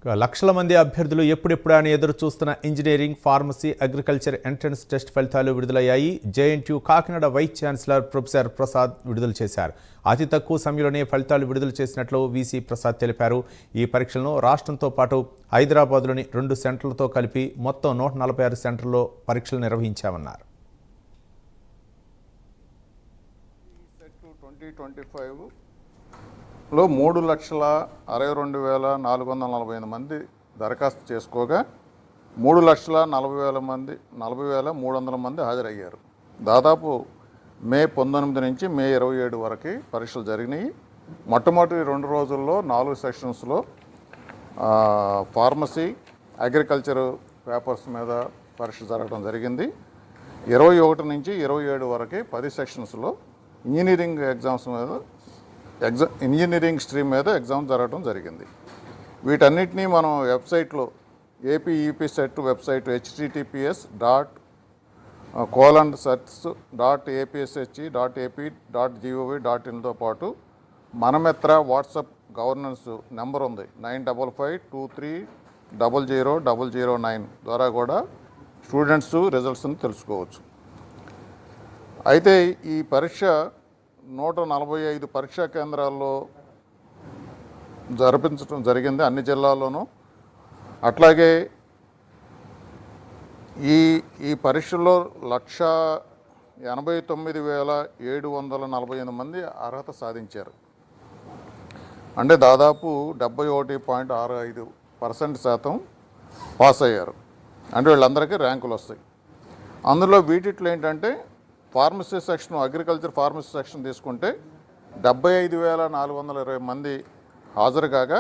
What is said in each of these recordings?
లక్షల మంది అభ్యర్థులు ఎప్పుడెప్పుడు అని ఎదురు చూస్తున్న engineering, pharmacy, agriculture entrance test ఫలితాలు విడుదలయ్యాయి. JNTU Kakinada vice chancellor professor Prasad విడుదల చేశారు. అతి తక్కువ సమయంలోనే ఫలితాలు విడుదల చేసినట్లు వీసీ ప్రసాద్ తెలిపారు. ఈ పరీక్షలను రాష్ట్రంతో పాటు హైదరాబాద్లోని 2 సెంటర్లతో కలిపి మొత్తం 146 సెంటర్లలో పరీక్షలు నిర్వహించామన్నారు. 2025లో 3,62,448 మంది దరఖాస్తు చేసుకోగా 3,40,300 మంది హాజరయ్యారు. దాదాపు మే 19 నుంచి మే 27 వరకు పరీక్షలు జరిగినాయి. మొట్టమొదటి 2 రోజుల్లో 4 సెక్షన్స్లో ఫార్మసీ, అగ్రికల్చర్ పేపర్స్ మీద పరీక్ష జరగడం జరిగింది. 21 నుంచి 27 వరకు 10 సెక్షన్స్లో ఇంజనీరింగ్ స్ట్రీమ్ మీద ఎగ్జామ్ జరగడం జరిగింది. వీటన్నిటినీ మనం వెబ్సైట్లో ఏపీఈపీసెట్ వెబ్సైట్ https://search.apshi.ap.gov.in పాటు మనమిత్ర వాట్సాప్ గవర్నెన్స్ నెంబర్ ఉంది 9552300009 ద్వారా కూడా స్టూడెంట్స్ రిజల్ట్స్ని తెలుసుకోవచ్చు. అయితే ఈ పరీక్ష 145 పరీక్షా కేంద్రాల్లో జరిపించడం జరిగింది అన్ని జిల్లాల్లోనూ. అట్లాగే ఈ పరీక్షల్లో 189,748 మంది అర్హత సాధించారు. అంటే దాదాపు 71.65% పాస్ అయ్యారు. అంటే వీళ్ళందరికీ ర్యాంకులు వస్తాయి. అందులో వీటిట్లో ఏంటంటే pharmacy section, agriculture pharmacy section తీసుకుంటే 75,420 మంది హాజరు కాగా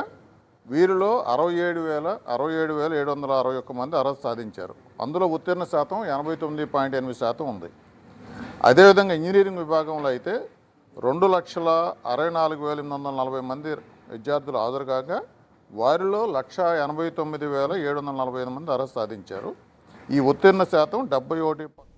వీరిలో 67,761 మంది అర్హత సాధించారు. అందులో ఉత్తీర్ణ శాతం 89.8% ఉంది. అదేవిధంగా ఇంజనీరింగ్ విభాగంలో అయితే 2,64,840 మంది విద్యార్థులు హాజరు కాగా వారిలో 1,89,745 మంది అర్హత సాధించారు. ఈ ఉత్తీర్ణ శాతం 71.